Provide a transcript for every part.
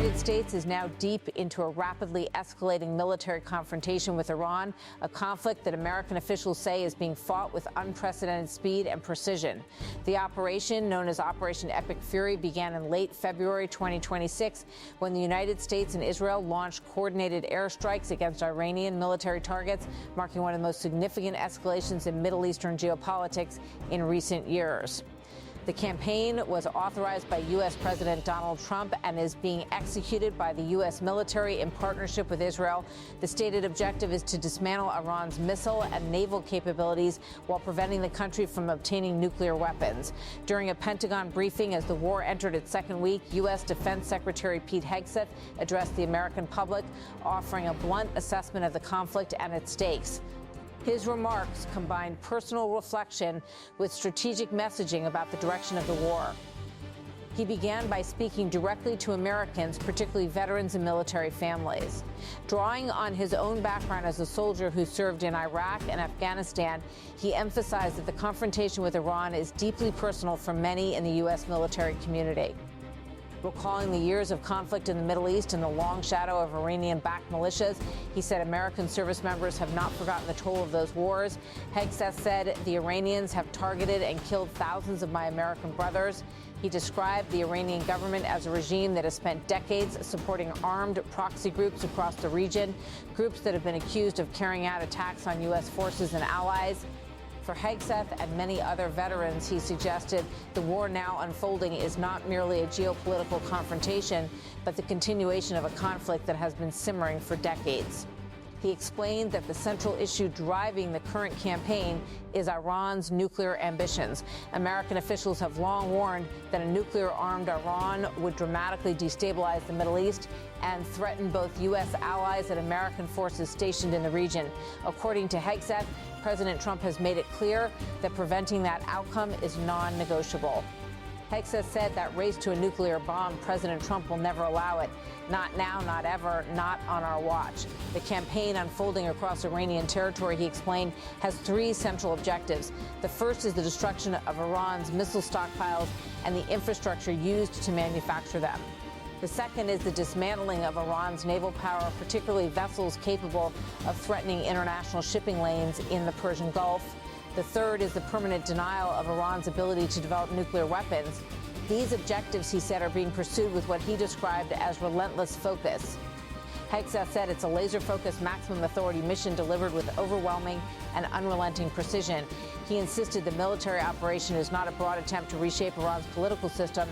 United States is now deep into a rapidly escalating military confrontation with Iran, a conflict that American officials say is being fought with unprecedented speed and precision. The operation, known as Operation Epic Fury, began in late February 2026 when the United States and Israel launched coordinated airstrikes against Iranian military targets, marking one of the most significant escalations in Middle Eastern geopolitics in recent years. The campaign was authorized by U.S. President Donald Trump and is being executed by the U.S. military in partnership with Israel. The stated objective is to dismantle Iran's missile and naval capabilities while preventing the country from obtaining nuclear weapons. During a Pentagon briefing as the war entered its second week, U.S. Defense Secretary Pete Hegseth addressed the American public, offering a blunt assessment of the conflict and its stakes. His remarks combined personal reflection with strategic messaging about the direction of the war. He began by speaking directly to Americans, particularly veterans and military families. Drawing on his own background as a soldier who served in Iraq and Afghanistan, he emphasized that the confrontation with Iran is deeply personal for many in the U.S. military community. Recalling the years of conflict in the Middle East and the long shadow of Iranian-backed militias, he said American service members have not forgotten the toll of those wars. Hegseth said the Iranians have targeted and killed thousands of my American brothers. He described the Iranian government as a regime that has spent decades supporting armed proxy groups across the region, groups that have been accused of carrying out attacks on U.S. forces and allies. For Hegseth and many other veterans, he suggested the war now unfolding is not merely a geopolitical confrontation, but the continuation of a conflict that has been simmering for decades. He explained that the central issue driving the current campaign is Iran's nuclear ambitions. American officials have long warned that a nuclear-armed Iran would dramatically destabilize the Middle East and threaten both U.S. allies and American forces stationed in the region. According to Hegseth, President Trump has made it clear that preventing that outcome is non-negotiable. Hegseth said that race to a nuclear bomb, President Trump will never allow it. Not now, not ever, not on our watch. The campaign unfolding across Iranian territory, he explained, has three central objectives. The first is the destruction of Iran's missile stockpiles and the infrastructure used to manufacture them. The second is the dismantling of Iran's naval power, particularly vessels capable of threatening international shipping lanes in the Persian Gulf. The third is the permanent denial of Iran's ability to develop nuclear weapons. These objectives, he said, are being pursued with what he described as relentless focus. Hegseth said it's a laser-focused maximum authority mission delivered with overwhelming and unrelenting precision. He insisted the military operation is not a broad attempt to reshape Iran's political system,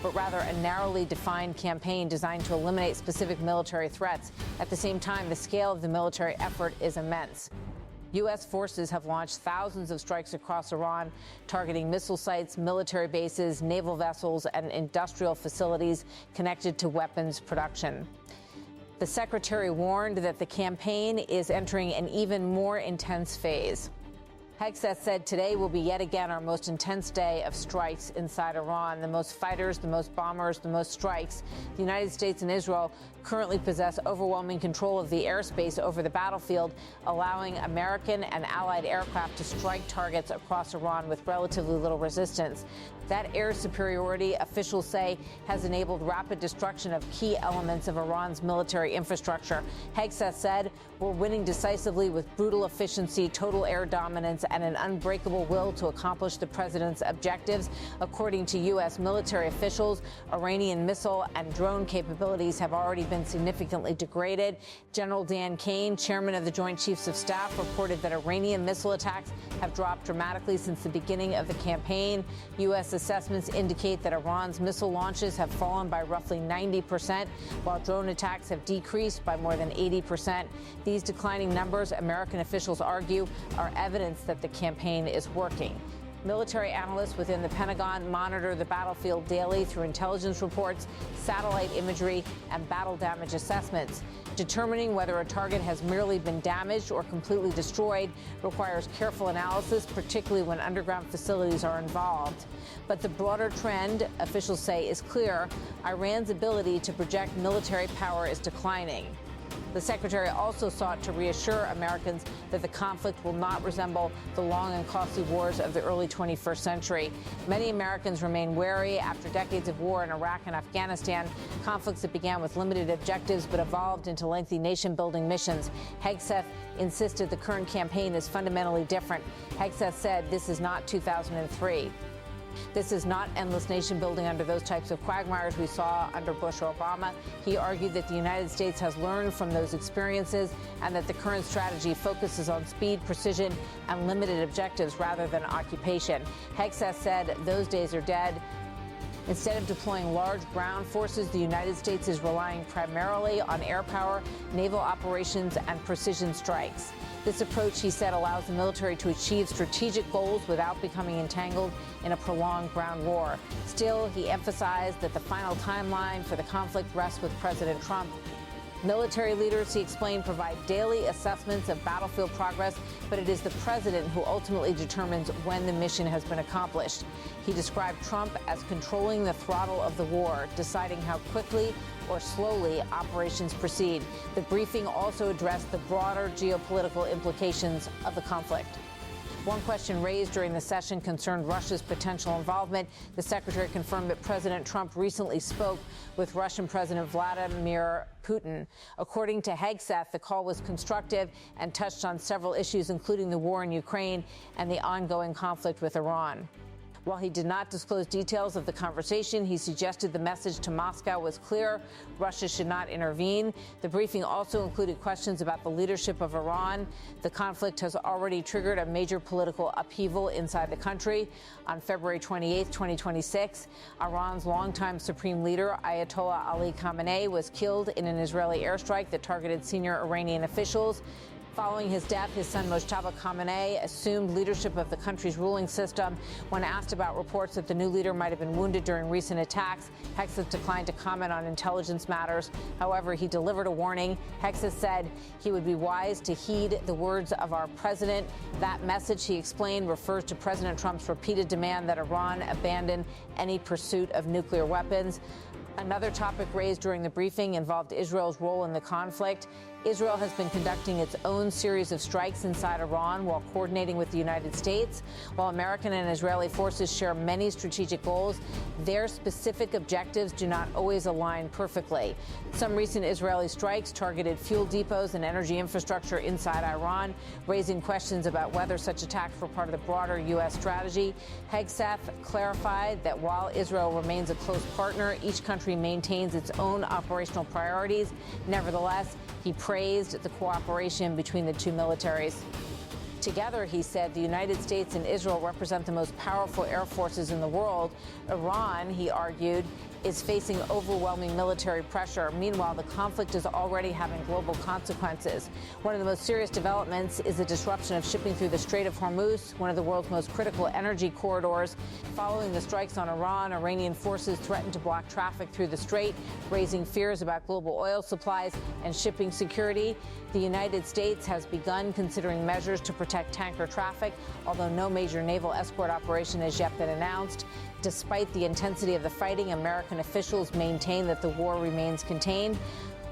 but rather a narrowly defined campaign designed to eliminate specific military threats. At the same time, the scale of the military effort is immense. U.S. forces have launched thousands of strikes across Iran, targeting missile sites, military bases, naval vessels, and industrial facilities connected to weapons production. The secretary warned that the campaign is entering an even more intense phase. Hegseth said today will be yet again our most intense day of strikes inside Iran. The most fighters, the most bombers, the most strikes. The United States and Israel currently possess overwhelming control of the airspace over the battlefield, allowing American and allied aircraft to strike targets across Iran with relatively little resistance. That air superiority, officials say, has enabled rapid destruction of key elements of Iran's military infrastructure. Hegseth said, we're winning decisively with brutal efficiency, total air dominance, and an unbreakable will to accomplish the president's objectives. According to U.S. military officials, Iranian missile and drone capabilities have already been significantly degraded. General Dan Kane, chairman of the Joint Chiefs of Staff, reported that Iranian missile attacks have dropped dramatically since the beginning of the campaign. U.S. assessments indicate that Iran's missile launches have fallen by roughly 90%, while drone attacks have decreased by more than 80%. These declining numbers, American officials argue, are evidence that the campaign is working. Military analysts within the Pentagon monitor the battlefield daily through intelligence reports, satellite imagery, and battle damage assessments. Determining whether a target has merely been damaged or completely destroyed requires careful analysis, particularly when underground facilities are involved. But the broader trend, officials say, is clear. Iran's ability to project military power is declining. The secretary also sought to reassure Americans that the conflict will not resemble the long and costly wars of the early 21st century. Many Americans remain wary after decades of war in Iraq and Afghanistan, conflicts that began with limited objectives but evolved into lengthy nation-building missions. Hegseth insisted the current campaign is fundamentally different. Hegseth said this is not 2003. This is not endless nation building under those types of quagmires we saw under Bush or Obama. He argued that the United States has learned from those experiences and that the current strategy focuses on speed, precision, and limited objectives rather than occupation. Hegseth said those days are dead. Instead of deploying large ground forces, the United States is relying primarily on air power, naval operations, and precision strikes. This approach, he said, allows the military to achieve strategic goals without becoming entangled in a prolonged ground war. Still, he emphasized that the final timeline for the conflict rests with President Trump. Military leaders, he explained, provide daily assessments of battlefield progress, but it is the president who ultimately determines when the mission has been accomplished. He described Trump as controlling the throttle of the war, deciding how quickly or slowly operations proceed. The briefing also addressed the broader geopolitical implications of the conflict. One question raised during the session concerned Russia's potential involvement. The secretary confirmed that President Trump recently spoke with Russian President Vladimir Putin. According to Hegseth, the call was constructive and touched on several issues, including the war in Ukraine and the ongoing conflict with Iran. While he did not disclose details of the conversation, he suggested the message to Moscow was clear: Russia should not intervene. The briefing also included questions about the leadership of Iran. The conflict has already triggered a major political upheaval inside the country. On February 28, 2026, Iran's longtime supreme leader, Ayatollah Ali Khamenei, was killed in an Israeli airstrike that targeted senior Iranian officials. Following his death, his son Mojtaba Khamenei assumed leadership of the country's ruling system. When asked about reports that the new leader might have been wounded during recent attacks, Hegseth declined to comment on intelligence matters. However, he delivered a warning. Hegseth said he would be wise to heed the words of our president. That message, he explained, refers to President Trump's repeated demand that Iran abandon any pursuit of nuclear weapons. Another topic raised during the briefing involved Israel's role in the conflict. Israel has been conducting its own series of strikes inside Iran while coordinating with the United States. While American and Israeli forces share many strategic goals, their specific objectives do not always align perfectly. Some recent Israeli strikes targeted fuel depots and energy infrastructure inside Iran, raising questions about whether such attacks were part of the broader U.S. strategy. Hegseth clarified that while Israel remains a close partner, each country maintains its own operational priorities. Nevertheless, he praised the cooperation between the two militaries. Together, he said, the United States and Israel represent the most powerful air forces in the world. Iran, he argued, is facing overwhelming military pressure. Meanwhile, the conflict is already having global consequences. One of the most serious developments is the disruption of shipping through the Strait of Hormuz, one of the world's most critical energy corridors. Following the strikes on Iran, Iranian forces threatened to block traffic through the strait, raising fears about global oil supplies and shipping security. The United States has begun considering measures to protect tanker traffic, although no major naval escort operation has yet been announced. Despite the intensity of the fighting, American officials maintain that the war remains contained.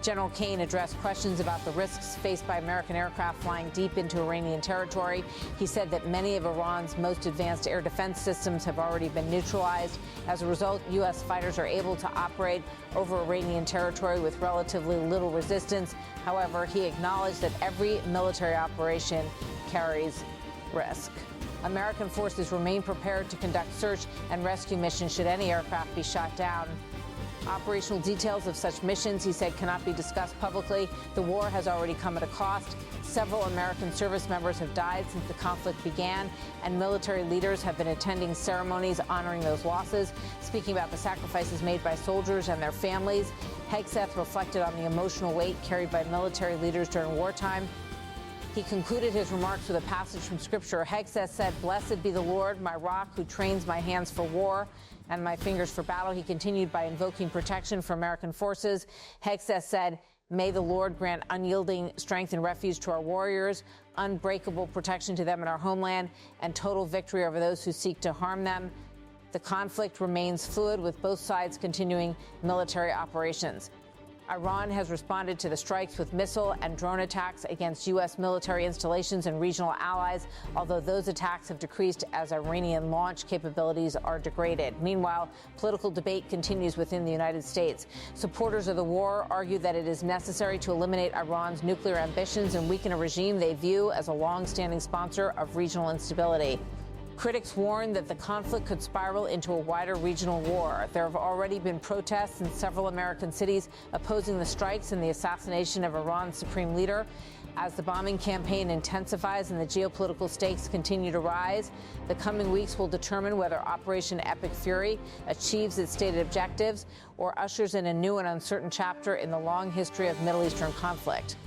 General Kane addressed questions about the risks faced by American aircraft flying deep into Iranian territory. He said that many of Iran's most advanced air defense systems have already been neutralized. As a result, U.S. fighters are able to operate over Iranian territory with relatively little resistance. However, he acknowledged that every military operation carries risk. American forces remain prepared to conduct search and rescue missions should any aircraft be shot down. Operational details of such missions, he said, cannot be discussed publicly. The war has already come at a cost. Several American service members have died since the conflict began, and military leaders have been attending ceremonies honoring those losses. Speaking about the sacrifices made by soldiers and their families, Hegseth reflected on the emotional weight carried by military leaders during wartime. He concluded his remarks with a passage from Scripture. Hegseth said, "Blessed be the Lord, my rock, who trains my hands for war and my fingers for battle." He continued by invoking protection for American forces. Hegseth said, "May the Lord grant unyielding strength and refuge to our warriors, unbreakable protection to them in our homeland, and total victory over those who seek to harm them." The conflict remains fluid, with both sides continuing military operations. Iran has responded to the strikes with missile and drone attacks against U.S. military installations and regional allies, although those attacks have decreased as Iranian launch capabilities are degraded. Meanwhile, political debate continues within the United States. Supporters of the war argue that it is necessary to eliminate Iran's nuclear ambitions and weaken a regime they view as a long-standing sponsor of regional instability. Critics warn that the conflict could spiral into a wider regional war. There have already been protests in several American cities opposing the strikes and the assassination of Iran's supreme leader. As the bombing campaign intensifies and the geopolitical stakes continue to rise, the coming weeks will determine whether Operation Epic Fury achieves its stated objectives or ushers in a new and uncertain chapter in the long history of Middle Eastern conflict.